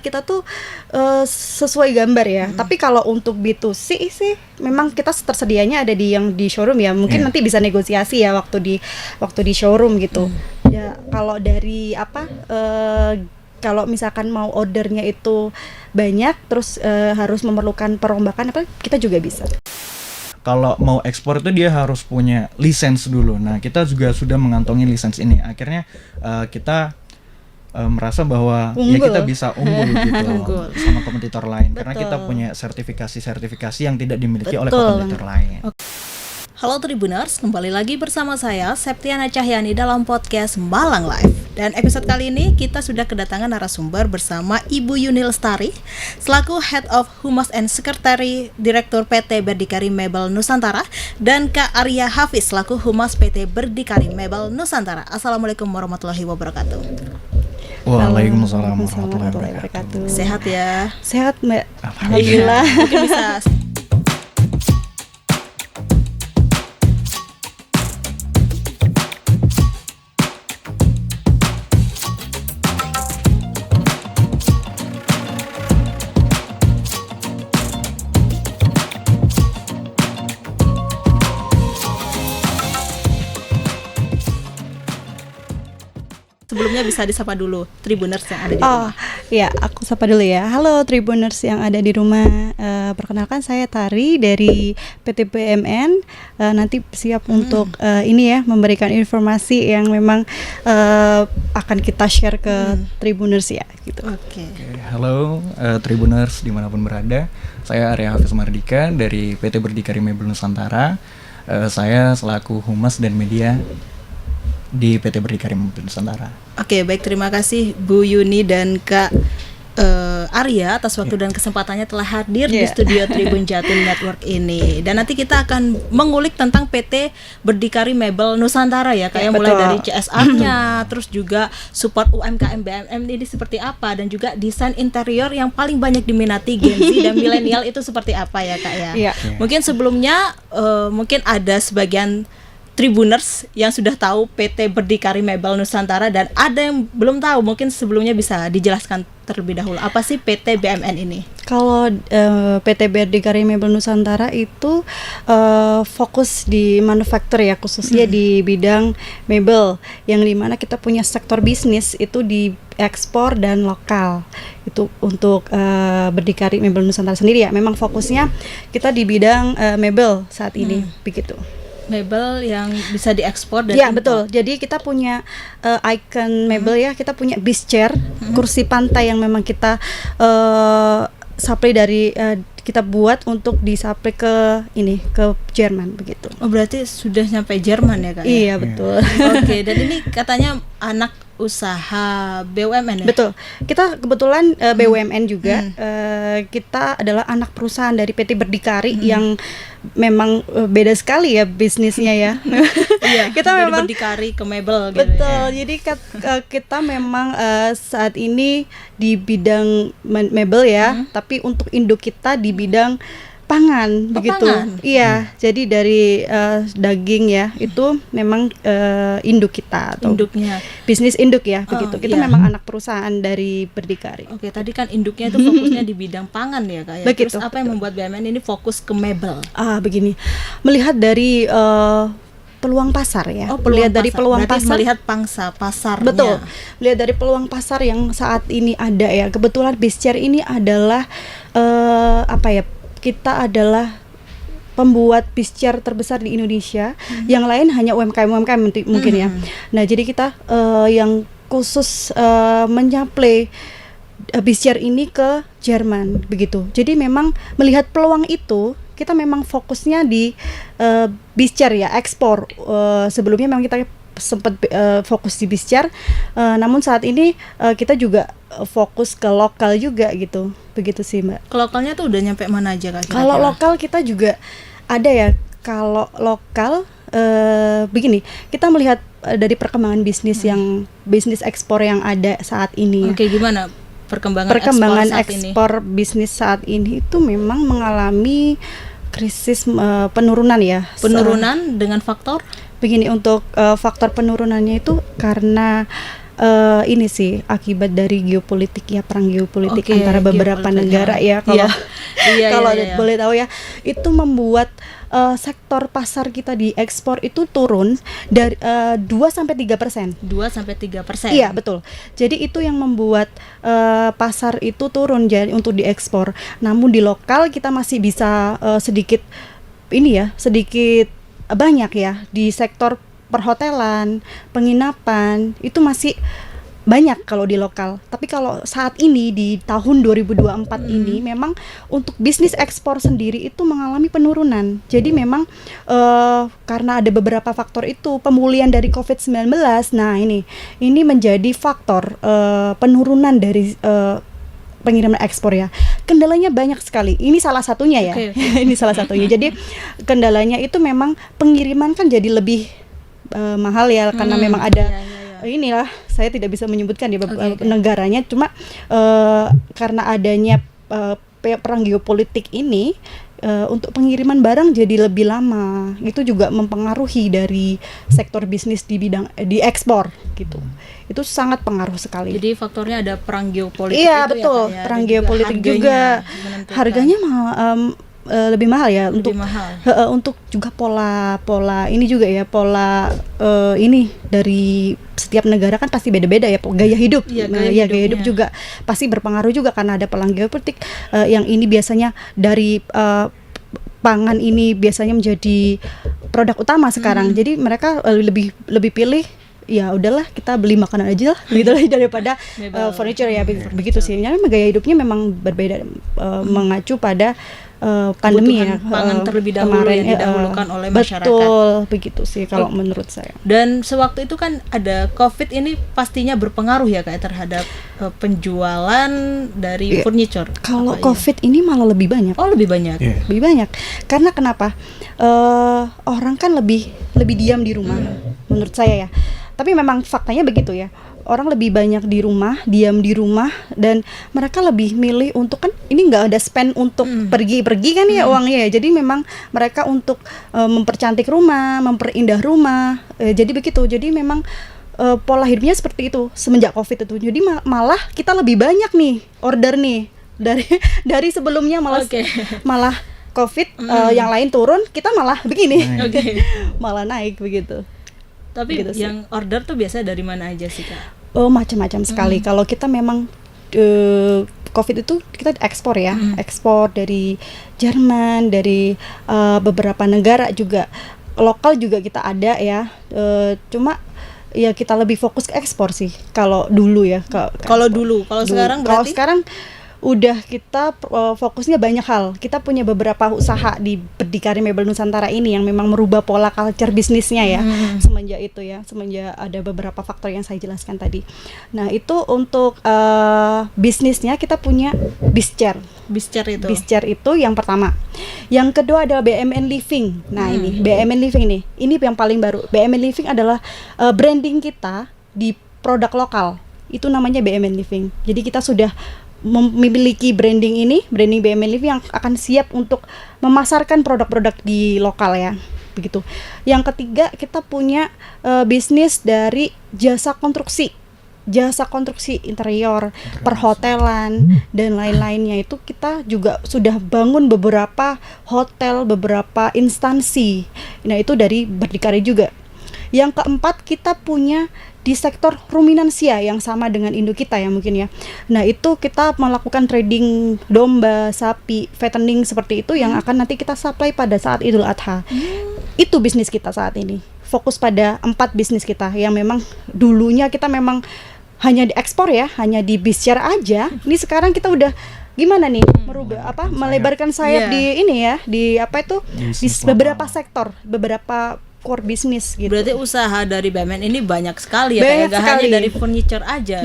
kita tuh sesuai gambar ya. Tapi kalau untuk B2C sih memang kita tersedianya ada di showroom ya. Mungkin nanti bisa negosiasi ya waktu di showroom gitu. Ya kalau dari kalau misalkan mau ordernya itu banyak terus harus memerlukan perombakan apa, kita juga bisa. Kalau mau ekspor itu dia harus punya lisens dulu. Nah, kita juga sudah mengantongi lisens ini. Akhirnya kita merasa bahwa ya kita bisa unggul gitu sama kompetitor lain. Karena kita punya sertifikasi yang tidak dimiliki oleh kompetitor lain. Halo Tribuners, kembali lagi bersama saya Septiana Cahyani dalam podcast Malang Live. Dan episode kali ini kita sudah kedatangan narasumber bersama Ibu Yuni Lestari selaku Head of Humas and Secretary Direktur PT Berdikari Mebel Nusantara, dan Kak Arya Hafiz selaku Humas PT Berdikari Mebel Nusantara. Assalamualaikum warahmatullahi wabarakatuh. Waalaikumsalam warahmatullahi wabarakatuh. Sehat ya? Sehat Mbak. Alhamdulillah. Mungkin bisa sebelumnya bisa disapa dulu Tribuners yang ada di rumah. Ya, aku sapa dulu ya. Halo Tribuners yang ada di rumah. Perkenalkan saya Tari dari PT BMN. Nanti siap untuk ini ya, memberikan informasi yang memang akan kita share ke Tribuners ya gitu. Oke. Halo Tribuners dimanapun berada. Saya Arya Hafiz Mardika dari PT Berdikari Mebel Nusantara. Saya selaku Humas dan Media di PT Berdikari Mebel Nusantara. Oke, baik, terima kasih Bu Yuni dan Kak Arya atas waktu dan kesempatannya telah hadir di studio Tribun Jatim Network ini. Dan nanti kita akan mengulik tentang PT Berdikari Mebel Nusantara ya, kayak mulai dari CSR-nya, terus juga support UMKM BMN ini seperti apa, dan juga desain interior yang paling banyak diminati Gen Z dan milenial itu seperti apa ya Kak ya. Mungkin sebelumnya mungkin ada sebagian Tribuners yang sudah tahu PT Berdikari Mebel Nusantara, dan ada yang belum tahu. Mungkin sebelumnya bisa dijelaskan terlebih dahulu apa sih PT BMN ini? Kalau PT Berdikari Mebel Nusantara itu fokus di manufaktur ya, khususnya di bidang mebel, yang dimana kita punya sektor bisnis itu di ekspor dan lokal. Itu untuk Berdikari Mebel Nusantara sendiri ya. Memang fokusnya kita di bidang mebel saat ini begitu. Mebel yang bisa diekspor dan ya import. Betul. Jadi kita punya icon mebel ya, kita punya beach chair, kursi pantai yang memang kita supply dari kita buat untuk disupply ke Jerman begitu. Oh, berarti sudah sampai Jerman ya Kak? Iya, betul. Oke, dan ini katanya anak usaha BUMN ya? Betul. Kita kebetulan BUMN juga. Kita adalah anak perusahaan dari PT Berdikari yang memang beda sekali ya bisnisnya ya. Iya, kita memang berdikari ke mebel gitu. Betul. Ya. Jadi kita memang saat ini di bidang mebel ya, tapi untuk induk kita di bidang pangan begitu. Pangan. Iya, jadi dari daging ya, itu memang induk kita atau induknya. Bisnis induk ya, begitu. Kita memang anak perusahaan dari Berdikari. Oke, tadi kan induknya itu fokusnya di bidang pangan ya Kak ya. Begitu. Terus apa yang membuat BMN ini fokus ke mebel? Begini. Melihat dari peluang pasar ya. Melihat dari peluang pasar. Melihat pangsa pasarnya. Betul. Melihat dari peluang pasar yang saat ini ada ya. Kebetulan Bischair ini adalah kita adalah pembuat Bischair terbesar di Indonesia. Yang lain hanya UMKM mungkin ya. Nah, jadi kita yang khusus menyaplai Bischair ini ke Jerman begitu. Jadi memang melihat peluang itu, kita memang fokusnya di Bischair ya, ekspor. Sebelumnya memang kita sempat fokus di Bischair, namun saat ini kita juga fokus ke lokal juga gitu. Begitu sih Mbak. Ke lokalnya tuh udah nyampe mana aja Kak? Kalau lokal kita juga ada ya. Kalau lokal begini, kita melihat dari perkembangan bisnis yang bisnis ekspor yang ada saat ini. Oke, gimana perkembangan ekspor bisnis saat ini itu memang mengalami krisis penurunan ya. Penurunan dengan faktor? Begini, untuk faktor penurunannya itu karena ini sih akibat dari geopolitik ya, perang geopolitik Oke, antara beberapa geopolitik, negara ya. ya kalau Iya, kalau iya. boleh tahu ya, itu membuat sektor pasar kita di ekspor itu turun dari 2-3%. 2-3%. Iya betul. Jadi itu yang membuat pasar itu turun jadi untuk diekspor. Namun di lokal kita masih bisa sedikit banyak ya di sektor perhotelan, penginapan itu masih banyak kalau di lokal. Tapi kalau saat ini di tahun 2024 ini memang untuk bisnis ekspor sendiri itu mengalami penurunan. Jadi memang karena ada beberapa faktor itu, pemulihan dari COVID-19. Nah, ini menjadi faktor penurunan dari pengiriman ekspor ya. Kendalanya banyak sekali. Ini salah satunya ya. Oke. Ini salah satunya. Jadi kendalanya itu memang pengiriman kan jadi lebih mahal ya karena memang ada inilah, saya tidak bisa menyebutkan ya negaranya, cuma karena adanya perang geopolitik ini untuk pengiriman barang jadi lebih lama. Itu juga mempengaruhi dari sektor bisnis di bidang di ekspor gitu. Itu sangat pengaruh sekali. Jadi faktornya ada perang geopolitik Iya itu betul, ya, Kak, ya. perang Dan juga geopolitik juga menentukan. harganya lebih mahal ya Lebih untuk mahal. Untuk juga pola ini juga ya, pola ini dari setiap negara kan pasti beda-beda ya, gaya hidup. Iya, Gaya hidupnya. hidup juga pasti berpengaruh juga karena ada perang geopolitik. Yang ini biasanya dari pangan ini biasanya menjadi produk utama sekarang. Jadi mereka lebih pilih ya udahlah kita beli makanan aja lah gitu lah daripada furniture ya, begitu sih. Jadi gaya hidupnya memang berbeda, mengacu pada pandemi ya, Kebutuhan pangan terlebih dahulu kemarin, yang didahulukan oleh masyarakat. Betul, begitu sih kalau menurut saya. Dan sewaktu itu kan ada COVID ini pastinya berpengaruh ya Kak terhadap penjualan dari Iya. furniture. Kalau Apa, iya? COVID ini malah lebih banyak. Oh lebih banyak. Iya. Lebih banyak. Karena kenapa? Orang kan lebih diam di rumah menurut saya ya. Tapi memang faktanya begitu ya. Orang lebih banyak di rumah, diam di rumah, dan mereka lebih milih untuk, kan ini nggak ada spend untuk pergi-pergi kan ya uangnya ya. Jadi memang mereka untuk mempercantik rumah, memperindah rumah. Jadi begitu. Jadi memang pola hidupnya seperti itu semenjak COVID itu. Jadi malah kita lebih banyak nih order nih dari sebelumnya malah COVID yang lain turun, kita malah begini. Oke. Malah naik begitu. Tapi Gitu sih. yang order tuh biasa dari mana aja sih Kak? Oh, macam-macam sekali. Kalau kita memang COVID itu kita ekspor ya, ekspor dari Jerman, dari beberapa negara juga, lokal juga kita ada ya. Cuma ya kita lebih fokus ke ekspor sih. Kalau dulu ya. Kalau dulu, kalau sekarang Kalau berarti? sekarang udah kita fokusnya banyak hal. Kita punya beberapa usaha di Berdikari Mebel Nusantara ini yang memang merubah pola culture bisnisnya ya. Semenjak itu ya, semenjak ada beberapa faktor yang saya jelaskan tadi. Nah, itu untuk bisnisnya kita punya Bizcer. Bizcer itu yang pertama. Yang kedua adalah BMN Living. Nah, ini BMN Living nih. Ini yang paling baru. BMN Living adalah branding kita di produk lokal. Itu namanya BMN Living. Jadi kita sudah memiliki branding BMN Living yang akan siap untuk memasarkan produk-produk di lokal ya, begitu. Yang ketiga kita punya bisnis dari jasa konstruksi interior, perhotelan dan lain-lainnya. Itu kita juga sudah bangun beberapa hotel, beberapa instansi. Nah, itu dari Berdikari juga. Yang keempat kita punya di sektor ruminansia yang sama dengan induk kita ya mungkin ya. Nah, itu kita melakukan trading domba, sapi, fattening seperti itu yang akan nanti kita supply pada saat Idul Adha. Itu bisnis kita saat ini. Fokus pada 4 bisnis kita yang memang dulunya kita memang hanya di ekspor ya, hanya di Bizcer aja. Ini sekarang kita udah gimana nih merubah melebarkan sayap di ini ya, di apa itu di beberapa sektor, beberapa core bisnis gitu. Berarti usaha dari BMN ini banyak sekali ya, Banyak kayak sekali. hanya dari furniture aja.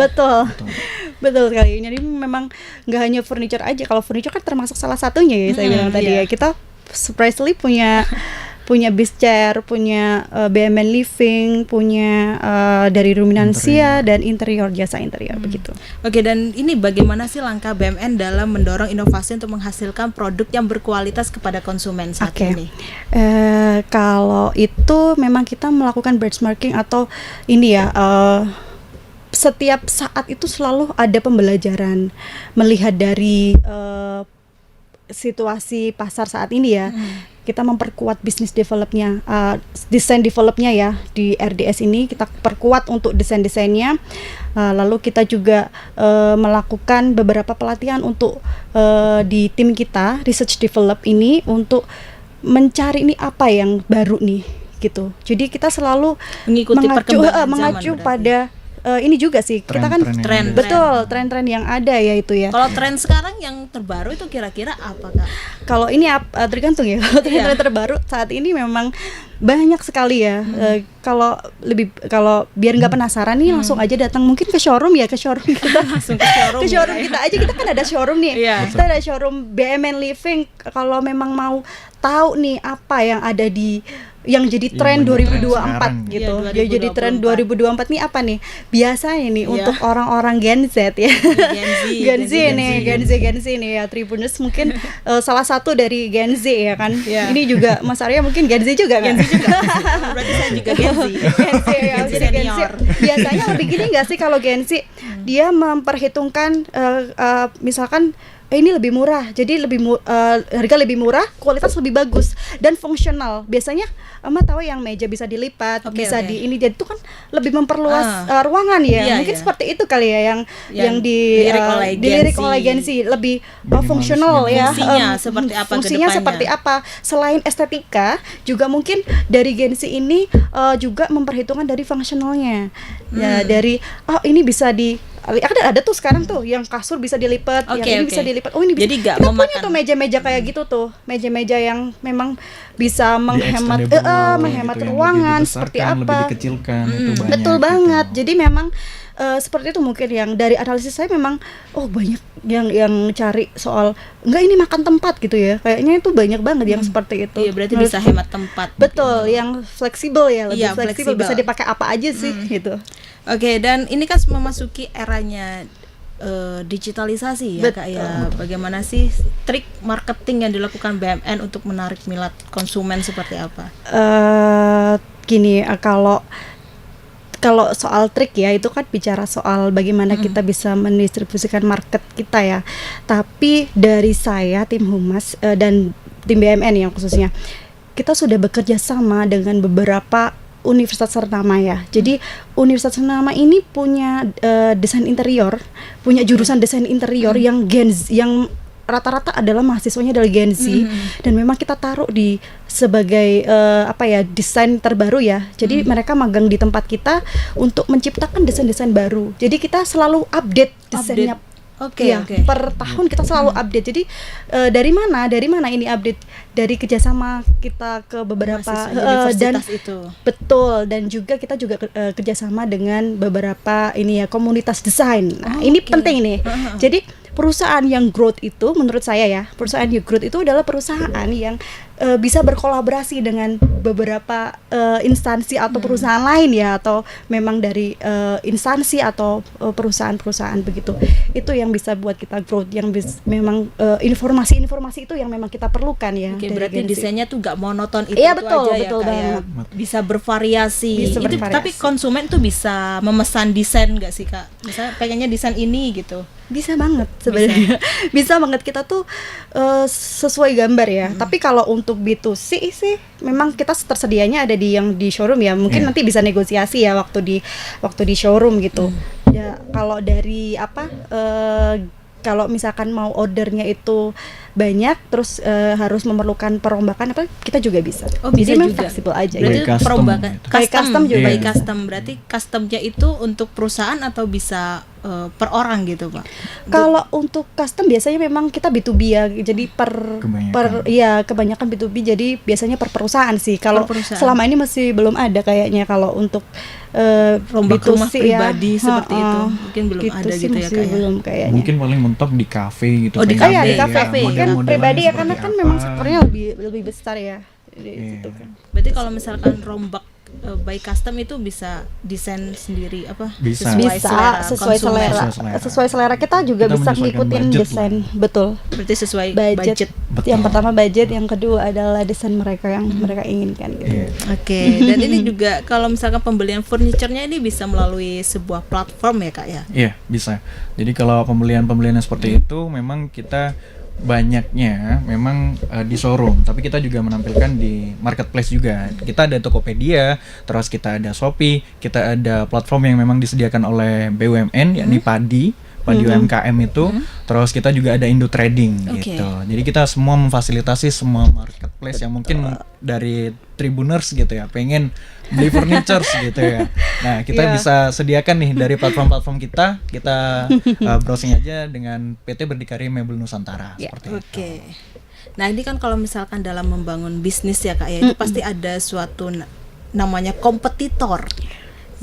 Betul sekali. Jadi memang nggak hanya furniture aja. Kalau furniture kan termasuk salah satunya ya, saya bilang tadi ya. Kita surprisingly punya Bizcer, punya BMN Living, punya dari ruminansia dan interior, jasa interior begitu. Oke, dan ini bagaimana sih langkah BMN dalam mendorong inovasi untuk menghasilkan produk yang berkualitas kepada konsumen saat ini? Kalau itu memang kita melakukan benchmarking atau ini ya, setiap saat itu selalu ada pembelajaran, melihat dari situasi pasar saat ini ya. Kita memperkuat bisnis developnya, desain developnya ya di RDS ini kita perkuat untuk desainnya. Lalu kita juga melakukan beberapa pelatihan untuk di tim kita research develop ini untuk mencari ini apa yang baru nih gitu. Jadi kita selalu Mengikuti perkembangan mengacu zaman pada ini juga sih kita kan Tren-tren yang ada. betul tren-tren yang ada ya itu ya. Kalau tren sekarang yang terbaru itu kira-kira apa, Kak? Kalau ini tergantung ya. Kalau tren-tren terbaru saat ini memang banyak sekali ya. Kalau biar nggak penasaran nih langsung aja datang mungkin ke showroom kita. Langsung ke showroom. Ke showroom kita aja, kita kan ada showroom nih. Iya. Kita ada showroom BMN Living. Kalau memang mau tahu nih apa yang ada di yang jadi tren banyak tren 2024 sekarang. gitu. Iya, Ya jadi tren 2024 nih apa nih? Biasanya nih Iya. untuk orang-orang Gen Z ya. Gen Z Gen Z nih ya, Tribuners mungkin salah satu dari Gen Z ya kan. Iya. Ini juga Mas Arya mungkin Gen Z juga kan? Gen Z juga. Berarti saya juga Gen Z. Gen Z ya, Gen Z jadi Gen Z. senior. Biasanya lebih gini nggak sih kalau Gen Z dia memperhitungkan misalkan ini lebih murah, jadi harga lebih murah, kualitas lebih bagus dan fungsional. Biasanya tahu yang meja bisa dilipat, bisa di ini, jadi itu kan lebih memperluas ruangan ya. Iya, Mungkin iya. seperti itu kali ya yang dilirik oleh Gen Z lebih Minimalis fungsional ya. Fungsinya seperti apa ke Fungsinya depannya? seperti apa? Selain estetika, juga mungkin dari Gen Z ini juga memperhitungkan dari fungsionalnya. Ya dari ini bisa ada tuh sekarang tuh yang kasur bisa dilipat, yang ini bisa dilipat. Oh ini bisa. Jadi nggak Kita punya memakan. tuh meja-meja kayak gitu tuh, meja-meja yang memang bisa menghemat Di-extendable menghemat gitu, yang ruangan lebih seperti dibesarkan, lebih apa. dikecilkan, itu banyak Betul gitu. banget. Jadi memang seperti itu mungkin yang dari analisis saya memang banyak yang cari soal enggak ini makan tempat gitu ya. Kayaknya itu banyak banget yang seperti itu. Iya, berarti bisa hemat tempat. Betul, yang fleksibel ya, lebih Iya, fleksibel, bisa fleksibel. dipakai apa aja sih gitu. Oke, dan ini kan memasuki eranya digitalisasi ya, Kak ya. Bagaimana sih trik marketing yang dilakukan BMN untuk menarik minat konsumen seperti apa? Gini, kalau soal trik ya itu kan bicara soal bagaimana kita bisa mendistribusikan market kita ya. Tapi dari saya tim Humas dan tim BMN yang khususnya kita sudah bekerja sama dengan beberapa universitas ternama ya. Jadi universitas ternama ini punya desain interior, punya jurusan desain interior yang yang rata-rata adalah mahasiswanya dari Gen Z dan memang kita taruh di sebagai desain terbaru ya. Jadi mereka magang di tempat kita untuk menciptakan desain-desain baru. Jadi kita selalu update desainnya. Oke. Per tahun kita selalu update. Jadi dari mana ini update? Dari kerjasama kita ke beberapa universitas itu. Betul, dan juga kita juga kerjasama dengan beberapa komunitas desain. Nah, ini penting nih. Jadi perusahaan yang growth itu menurut saya ya, perusahaan yang growth itu adalah perusahaan yang bisa berkolaborasi dengan beberapa instansi atau perusahaan lain ya, atau memang dari instansi atau perusahaan-perusahaan begitu. Itu yang bisa buat kita growth, yang memang informasi-informasi itu yang memang kita perlukan ya. Oke, berarti desainnya tuh nggak monoton itu, Iya, itu betul, aja betul ya, Kak, ya. banget. Bisa bervariasi. Bisa Itu, bervariasi. tapi konsumen tuh bisa memesan desain nggak sih, Kak? Misalnya pengennya desain ini gitu. Bisa banget sebenarnya. Bisa banget, kita tuh sesuai gambar ya. Tapi kalau untuk B2C sih memang kita tersedianya ada di showroom ya. Mungkin nanti bisa negosiasi ya waktu di showroom gitu. Ya kalau dari kalau misalkan mau ordernya itu banyak terus harus memerlukan perombakan kita juga bisa. Oh, bisa jadi memang juga. fleksibel aja. Berarti By custom perombakan gitu. By custom juga. by Iya. custom. Berarti customnya itu untuk perusahaan atau bisa per orang gitu, Pak? Kalau untuk custom biasanya memang kita B2B ya, jadi kebanyakan B2B, jadi biasanya per perusahaan sih. Kalau Per perusahaan. selama ini masih belum ada kayaknya kalau untuk Rombak B2C rumah pribadi seperti itu. Mungkin belum ada sih, gitu ya, masih Kak, ya? belum kayaknya. Mungkin paling mentok di kafe gitu. Oh, di kayak kafe, di kafe. Kan model-modelannya pribadi ya, seperti karena kan apa. memang sektornya lebih besar ya. Jadi Iya. gitu kan. Berarti kalau misalkan rombak by custom itu bisa desain sendiri apa? Bisa. Sesuai selera. konsumen. Sesuai selera kita juga Kita bisa menyesuaikan ngikutin budget desain. Betul. Berarti sesuai Budget. Betul. Yang pertama budget, yang kedua adalah desain mereka yang mereka inginkan gitu. Iya. Oke, dan ini juga kalau misalkan pembelian furniturnya ini bisa melalui sebuah platform ya Kak ya? Iya, bisa. Jadi kalau pembelian yang seperti itu memang kita banyaknya memang di showroom, tapi kita juga menampilkan di marketplace juga. Kita ada Tokopedia, terus kita ada Shopee, kita ada platform yang memang disediakan oleh BUMN yakni Padi UMKM itu, terus kita juga ada Indo Trading Oke. gitu. Jadi kita semua memfasilitasi semua marketplace yang mungkin dari Tribuners gitu ya, pengen beli furniture gitu ya. Nah, kita Iya. bisa sediakan nih dari platform-platform kita browsing aja dengan PT Berdikari Mebel Nusantara Ya, seperti itu. Oke. Nah, ini kan kalau misalkan dalam membangun bisnis ya Kak ya, itu pasti ada suatu namanya kompetitor.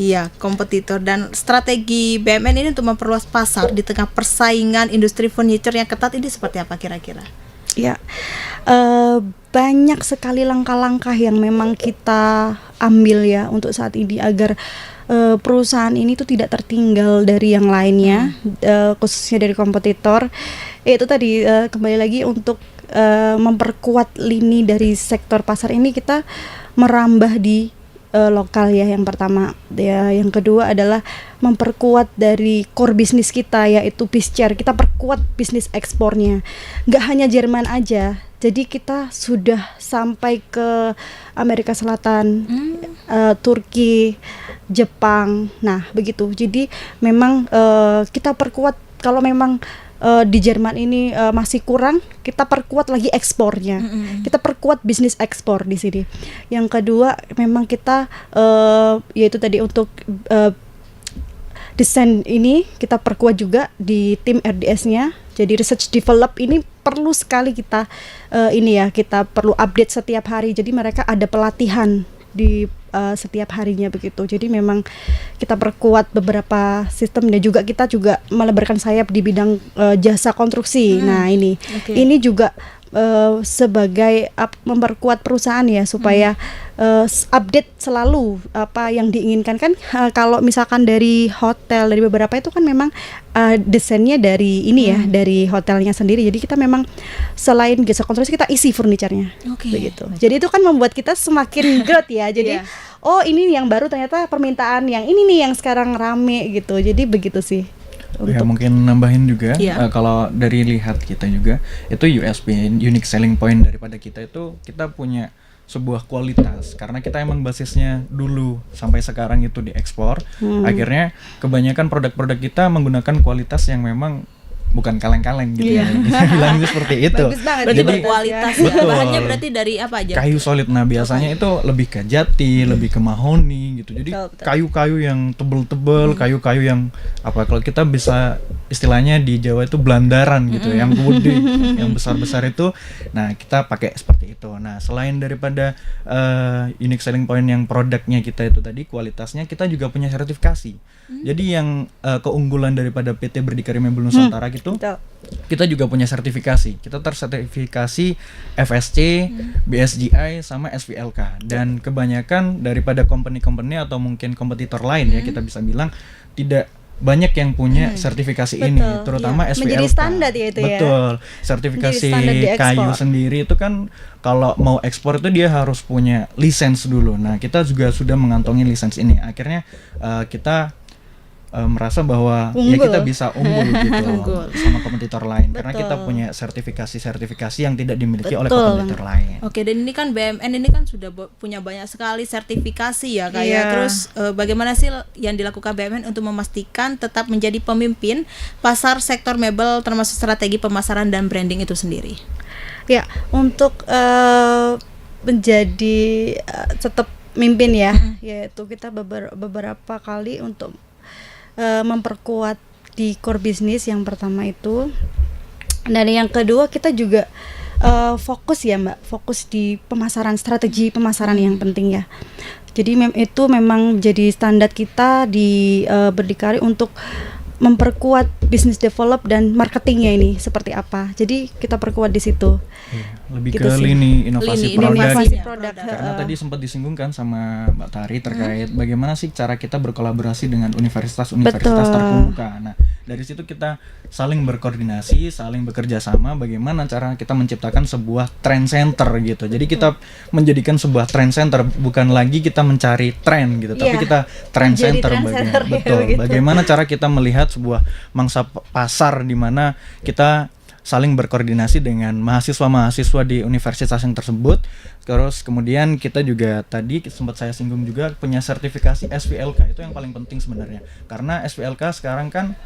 Iya, kompetitor, dan strategi BUMN ini untuk memperluas pasar di tengah persaingan industri furniture yang ketat ini seperti apa kira-kira? Ya, banyak sekali langkah-langkah yang memang kita ambil ya untuk saat ini agar perusahaan ini tuh tidak tertinggal dari yang lainnya, khususnya dari kompetitor. Itu tadi kembali lagi untuk memperkuat lini dari sektor pasar ini, kita merambah di lokal ya, yang pertama ya. Yang kedua adalah memperkuat dari core bisnis kita, yaitu Bizcer. Kita perkuat bisnis ekspornya, nggak hanya Jerman aja, jadi kita sudah sampai ke Amerika Selatan, Turki, Jepang. Nah begitu, jadi memang kita perkuat. Kalau memang di Jerman ini masih kurang, kita perkuat lagi ekspornya. Kita perkuat bisnis ekspor di sini. Yang kedua, memang kita yaitu tadi untuk desain ini kita perkuat juga di tim RDS-nya. Jadi research develop ini perlu sekali kita kita perlu update setiap hari. Jadi mereka ada pelatihan di setiap harinya begitu. Jadi memang kita perkuat beberapa sistem, dan juga kita juga melebarkan sayap di bidang jasa konstruksi. Nah ini juga sebagai memperkuat perusahaan ya, supaya update selalu apa yang diinginkan kan. Kalau misalkan dari hotel, dari beberapa itu kan memang desainnya dari ini ya, dari hotelnya sendiri. Jadi kita memang selain jasa konstruksi, kita isi furniturnya begitu. Jadi itu kan membuat kita semakin growth ya. Jadi oh ini yang baru, ternyata permintaan yang ini nih yang sekarang rame gitu. Jadi begitu sih. Ya mungkin nambahin juga, Iya. kalau dari lihat kita juga itu USP, unique selling point daripada kita itu, kita punya sebuah kualitas, karena kita emang basisnya dulu sampai sekarang itu diekspor. Akhirnya kebanyakan produk-produk kita menggunakan kualitas yang memang bukan kaleng-kaleng gitu ya. Bilang itu seperti itu. Bagus banget. Berarti Jadi, berkualitas betul. ya. Bahannya berarti dari apa aja? kayu solid. Nah biasanya itu lebih ke jati, lebih ke mahoni gitu. Jadi Betul. kayu-kayu yang tebel-tebel, kayu-kayu yang apa, kalau kita bisa istilahnya di Jawa itu belandaran gitu, yang gede, yang besar-besar itu. Nah kita pakai seperti itu. Nah selain daripada unique selling point yang produknya kita itu tadi, kualitasnya, kita juga punya sertifikasi. Jadi yang keunggulan daripada PT Berdikari Mebel Nusantara gitu, Betul. kita juga punya sertifikasi. Kita tersertifikasi FSC, BSGI, sama SVLK. Dan kebanyakan daripada company-company atau mungkin kompetitor lain ya, kita bisa bilang tidak banyak yang punya sertifikasi ini, Betul, terutama iya. SVLK. Menjadi standar ya itu ya. Betul. Sertifikasi Menjadi standar di ekspor. kayu sendiri itu kan kalau mau ekspor itu dia harus punya lisens dulu. Nah, kita juga sudah mengantongi lisens ini. Akhirnya kita merasa bahwa ya Unggul. kita bisa unggul gitu Unggul. sama kompetitor lain, karena Betul. kita punya sertifikasi yang tidak dimiliki oleh Betul. kompetitor lain. Oke, dan ini kan BUMN ini kan sudah punya banyak sekali sertifikasi ya Kak ya. Iya. Terus bagaimana sih yang dilakukan BUMN untuk memastikan tetap menjadi pemimpin pasar sektor mebel, termasuk strategi pemasaran dan branding itu sendiri? Ya, untuk menjadi tetap mimpin ya, yaitu kita beberapa kali untuk memperkuat di core bisnis. Yang pertama itu, dan yang kedua kita juga fokus ya Mbak, fokus di pemasaran, strategi pemasaran yang penting ya. Jadi itu memang jadi standar kita di Berdikari untuk memperkuat business develop dan marketingnya ini seperti apa. Jadi kita perkuat di situ. Iya, lebih Gitu ke sih. lini inovasi produk. Inovasi produk. Karena tadi sempat disinggung kan sama Mbak Tari terkait bagaimana sih cara kita berkolaborasi dengan universitas-universitas Betul. terkemuka. Nah, dari situ kita saling berkoordinasi, saling bekerja sama bagaimana cara kita menciptakan sebuah trend center gitu. Jadi kita menjadikan sebuah trend center, bukan lagi kita mencari tren gitu, tapi Iya, kita trend menjadi center, trend center, ya, betul. begitu. Bagaimana cara kita melihat sebuah mangsa pasar di mana kita saling berkoordinasi dengan mahasiswa-mahasiswa di universitas yang tersebut. Terus kemudian kita juga tadi sempat saya singgung juga punya sertifikasi SVLK, itu yang paling penting sebenarnya. Karena SVLK sekarang kan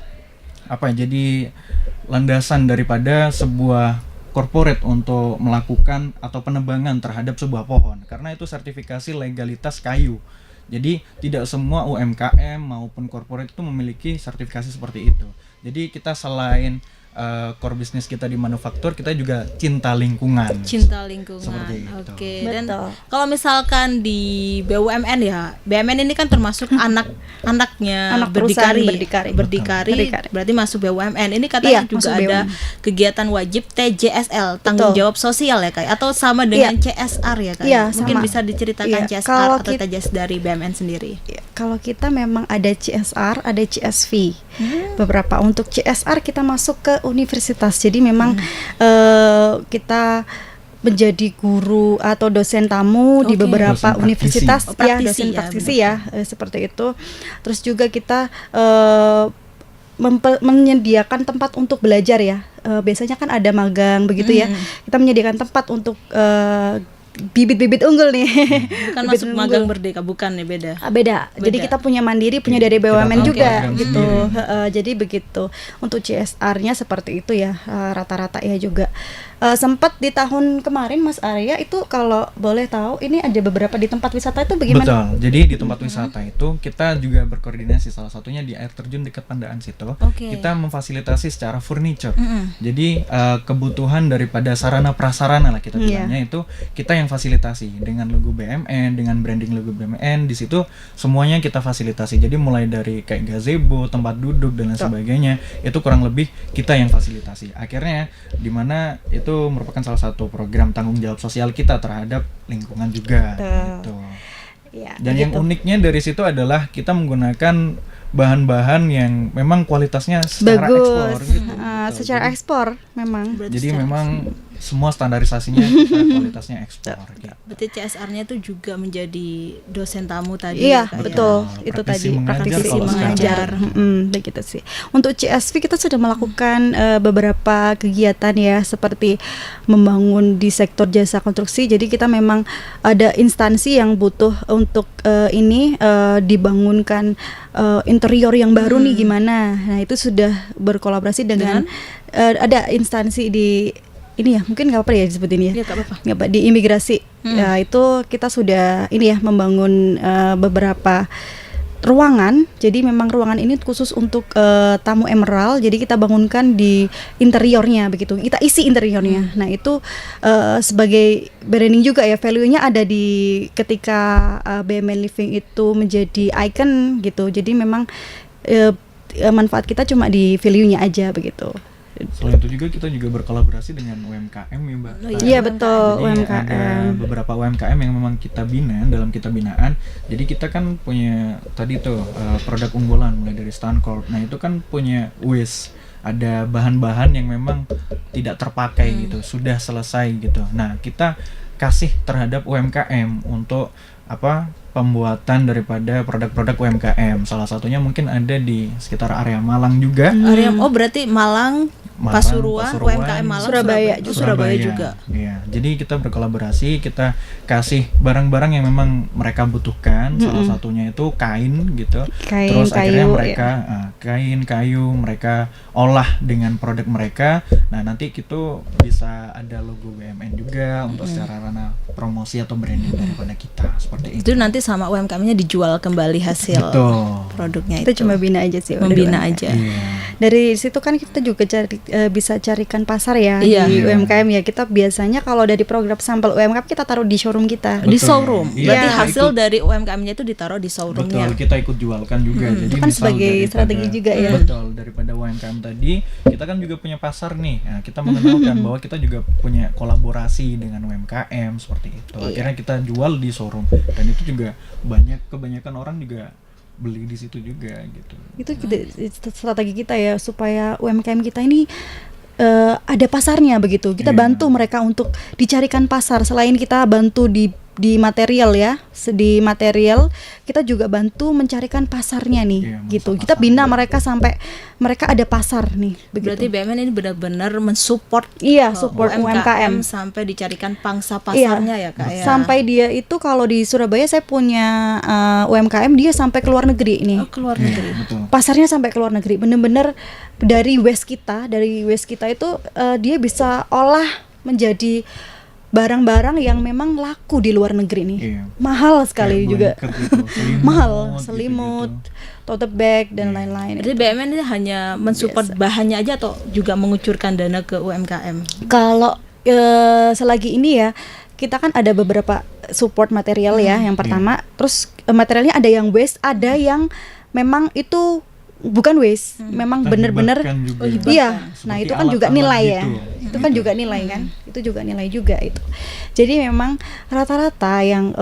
jadi landasan daripada sebuah corporate untuk melakukan atau penebangan terhadap sebuah pohon, karena itu sertifikasi legalitas kayu. Jadi tidak semua UMKM maupun corporate itu memiliki sertifikasi seperti itu. Jadi kita selain core bisnis kita di manufaktur, kita juga cinta lingkungan. Cinta lingkungan. Seperti itu. Oke. Dan Betul. kalau misalkan di BUMN ya, BUMN ini kan termasuk anaknya Anak perusahaan berdikari. Berdikari. Berarti masuk BUMN. Ini katanya Iya, juga masuk ada BUMN. kegiatan wajib TJSL, tanggung Betul. jawab sosial ya Kak, atau sama dengan CSR ya Kak? Iya, Mungkin sama. bisa diceritakan Iya, CSR kalau atau TJS dari BUMN sendiri. Ya, kalau kita memang ada CSR, ada CSV. Beberapa untuk CSR kita masuk ke universitas. Jadi memang kita menjadi guru atau dosen tamu di Oke. beberapa Dosen praktisi. universitas, Oh, praktisi dosen ya, praktisi benar. ya, seperti itu. Terus juga kita menyediakan tempat untuk belajar ya. Biasanya kan ada magang begitu ya. Kita menyediakan tempat untuk bibit-bibit unggul nih. Bukan Bibit masuk unggul. magang Merdeka, bukan ya, beda. Beda. Jadi Beda. kita punya mandiri, punya dari Kita BUMN punya juga program gitu. sendiri. Jadi begitu. Untuk CSR-nya seperti itu ya, rata-rata ya juga. Sempat di tahun kemarin Mas Arya itu kalau boleh tahu ini ada beberapa di tempat wisata itu bagaimana? Betul. Jadi di tempat wisata itu kita juga berkoordinasi, salah satunya di air terjun dekat Pandaan situ. Oke. Kita memfasilitasi secara furniture. Jadi kebutuhan daripada sarana prasarana lah kita Iya. bilangnya itu kita yang fasilitasi dengan logo BMN, dengan branding logo BMN. Di situ semuanya kita fasilitasi. Jadi mulai dari kayak gazebo, tempat duduk dan lain sebagainya, itu kurang lebih kita yang fasilitasi. Akhirnya di mana itu merupakan salah satu program tanggung jawab sosial kita terhadap lingkungan juga gitu. Ya, Dan yang begitu. uniknya dari situ adalah kita menggunakan bahan-bahan yang memang kualitasnya secara Bagus. ekspor gitu. Secara Jadi- ekspor memang. Berarti Jadi secara- memang semua standarisasinya kita kualitasnya ekspor gitu. Berarti CSR-nya itu juga menjadi dosen tamu tadi Iya, ya, Kak, ya? betul. Ya, Itu praktisi tadi mengajar praktisi kalau mengajar. sekarang. Begitu sih. Untuk CSV kita sudah melakukan beberapa kegiatan ya, seperti membangun di sektor jasa konstruksi. Jadi kita memang ada instansi yang butuh untuk dibangunkan interior yang baru nih gimana. Nah, itu sudah berkolaborasi dengan ada instansi di ini ya, mungkin nggak apa-apa ya disebutin ya. Iya, nggak apa-apa. Nggak apa, di imigrasi. Ya, itu kita sudah membangun beberapa ruangan. Jadi memang ruangan ini khusus untuk tamu emerald. Jadi kita bangunkan di interiornya begitu. Kita isi interiornya. Nah, itu sebagai branding juga ya, value-nya ada di ketika BMN Living itu menjadi icon gitu. Jadi memang manfaat kita cuma di value-nya aja begitu. Selain itu juga kita juga berkolaborasi dengan UMKM ya Mbak. Oh, Iya betul, Jadi ada UMKM. beberapa UMKM yang memang kita bina dalam kita binaan. Jadi kita kan punya tadi tuh produk unggulan mulai dari Stancorp. Nah itu kan punya waste, ada bahan-bahan yang memang tidak terpakai gitu, sudah selesai gitu. Nah kita kasih terhadap UMKM untuk pembuatan daripada produk-produk UMKM. Salah satunya mungkin ada di sekitar area Malang juga. Area, berarti Malang, Pasuruan, UMKM Malang, Surabaya juga. Iya, jadi kita berkolaborasi, kita kasih barang-barang yang memang mereka butuhkan. Salah satunya itu kain gitu. Kain, Terus akhirnya kayu, mereka kain, kayu mereka olah dengan produk mereka. Nah, nanti itu bisa ada logo BMN juga untuk secara ranah promosi atau branding daripada kita seperti itu. Itu nanti sama UMKM-nya dijual kembali hasil Betul. produknya Kita itu. cuma bina aja sih. Membina udah. aja. Iya. Dari situ kan kita juga bisa carikan pasar ya Iya. di Iya. UMKM ya. Kita biasanya kalau dari program sampel UMKM kita taruh di showroom kita. Di Betul. showroom. Iya, Berarti kita hasil ikut. dari UMKM-nya itu ditaruh di showroomnya. Betul, kita ikut jualkan juga. Jadi Itu kan misal sebagai strategi juga ya. Betul, daripada UMKM tadi, kita kan juga punya pasar nih. Nah, kita mengenalkan bahwa kita juga punya kolaborasi dengan UMKM seperti itu. Iya. Akhirnya kita jual di showroom dan itu juga kebanyakan orang juga beli di situ juga gitu. Itu strategi kita ya supaya UMKM kita ini ada pasarnya begitu. Kita Iya. bantu mereka untuk dicarikan pasar. Selain kita bantu di material ya, di material kita juga bantu mencarikan pasarnya nih, Iya, gitu. masa Kita bina pasarnya. mereka sampai mereka ada pasar nih, begitu. Berarti BUMN ini benar-benar mensupport Iya, support UMKM. sampai dicarikan pangsa pasarnya ya Kak ya. Sampai dia itu kalau di Surabaya saya punya UMKM dia sampai ke luar negeri nih. ke luar negeri. Iya, betul. Pasarnya sampai ke luar negeri, bener-bener dari waste kita itu dia bisa olah menjadi barang-barang yang memang laku di luar negeri nih. Iya. Mahal sekali Kayak juga. blanket gitu, Mahal, gitu-gitu. selimut, tote bag dan Iya. lain-lain. Jadi BUMN ini hanya mensupport bahannya aja atau juga mengucurkan dana ke UMKM? Kalau selagi ini ya kita kan ada beberapa support material ya. Yang pertama, terus materialnya ada yang waste, ada yang memang itu bukan waste, memang Kita bener-bener hibahkan juga. iya. Seperti Nah, itu kan juga alat-alat nilai ya. gitu. Itu kan juga nilai kan. Itu juga nilai juga itu. Jadi memang rata-rata yang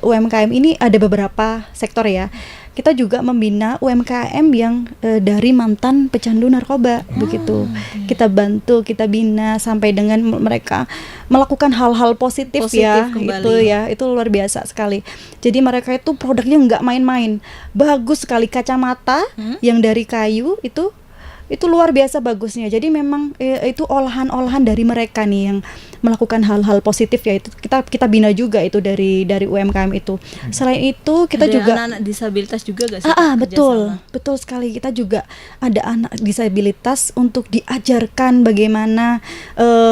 UMKM ini ada beberapa sektor ya. Kita juga membina UMKM yang dari mantan pecandu narkoba begitu. Kita bantu, kita bina sampai dengan mereka melakukan hal-hal positif ya. kembali. Itu ya, itu luar biasa sekali. Jadi mereka itu produknya nggak main-main. Bagus sekali kacamata yang dari kayu itu luar biasa bagusnya. Jadi memang itu olahan-olahan dari mereka nih yang melakukan hal-hal positif ya. Itu kita bina juga itu dari UMKM itu. Selain itu kita Ada juga anak-anak disabilitas juga gak sih? betul, kerjasama? betul sekali. Kita juga ada anak disabilitas untuk diajarkan bagaimana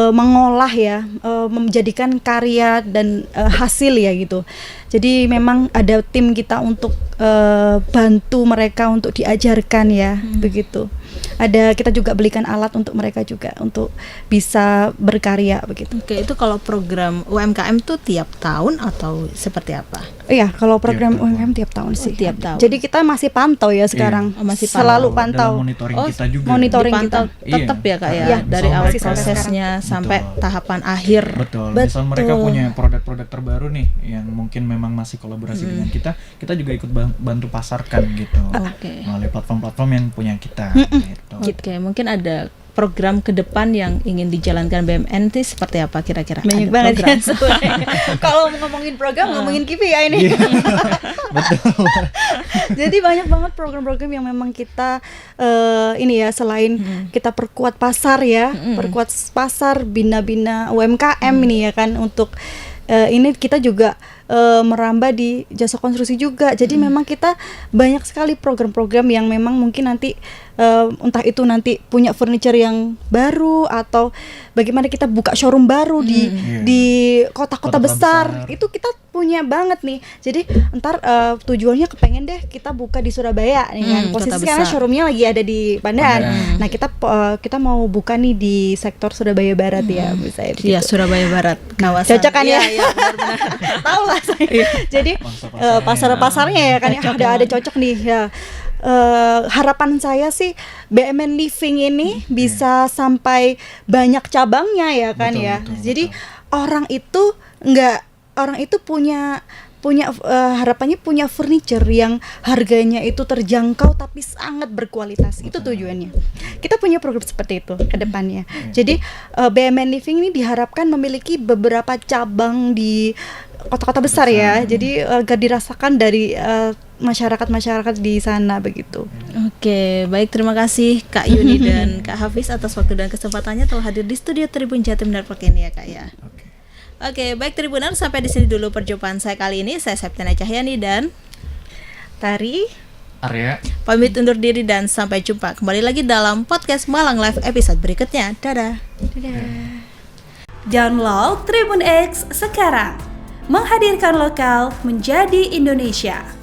mengolah ya, menjadikan karya dan hasil ya gitu. Jadi memang ada tim kita untuk bantu mereka untuk diajarkan ya, begitu. Kita juga belikan alat untuk mereka juga untuk bisa berkarya begitu. Oke, itu kalau program UMKM tuh tiap tahun atau seperti apa? Iya, kalau program Tiap tahun. UMKM tiap tahun sih. tiap tahun. Jadi kita masih pantau ya sekarang. Oh, masih selalu Dalam pantau. monitoring Oh, kita juga. monitoring Dipantau kita. tetap Iya. ya Kak ya, Iya, dari misal awal mereka- prosesnya sampai Betul. tahapan akhir. Betul. Betul. Misal mereka punya produk-produk terbaru nih yang mungkin memang masih kolaborasi dengan kita juga ikut bantu pasarkan gitu. Oke. Melalui platform-platform yang punya kita gitu. Oke, mungkin ada program ke depan yang ingin dijalankan BUMN itu seperti apa kira-kira? Banyak Ada banget program. ya sebenarnya. Kalau ngomongin program ngomongin KPI ini. Betul. Jadi banyak banget program-program yang memang kita ini ya, selain kita perkuat pasar ya, perkuat pasar, bina-bina UMKM ini ya kan, untuk ini kita juga merambah di jasa konstruksi juga. Jadi memang kita banyak sekali program-program yang memang mungkin nanti entah itu nanti punya furniture yang baru atau bagaimana kita buka showroom baru di kota-kota Kota-kota besar. besar. Itu kita punya banget nih. Jadi ntar tujuannya kepengen deh kita buka di Surabaya nih kan. Kota Posisi karena besar. showroomnya lagi ada di Pandan. Pandan. Nah kita mau buka nih di sektor Surabaya Barat ya, misalnya Iya, begitu. Surabaya Barat, kawasan. Cocok kan ya? Iya, iya, benar-benar. Tahu lah saya. Jadi Pasar-pasarnya. pasar-pasarnya ya kan ya, Cocok ada banget. cocok nih ya. Harapan saya sih BUMN Living ini bisa sampai banyak cabangnya ya kan Betul, ya. betul, Jadi betul. orang itu punya harapannya punya furniture yang harganya itu terjangkau tapi sangat berkualitas. Itu tujuannya. Kita punya program seperti itu ke depannya. Jadi BUMN Living ini diharapkan memiliki beberapa cabang di kota-kota besar ya. Jadi agar dirasakan dari masyarakat di sana begitu. Oke, baik, terima kasih Kak Yuni dan Kak Hafiz atas waktu dan kesempatannya telah hadir di studio Tribun Jatim Network ini ya Kak ya. Oke. Oke, baik Tribunan, sampai di sini dulu perjumpaan saya kali ini. Saya Septiana Cahyani dan Tari. Arya. pamit undur diri dan sampai jumpa kembali lagi dalam podcast Malang Live episode berikutnya. Dadah. Download Tribun X sekarang. menghadirkan lokal menjadi Indonesia.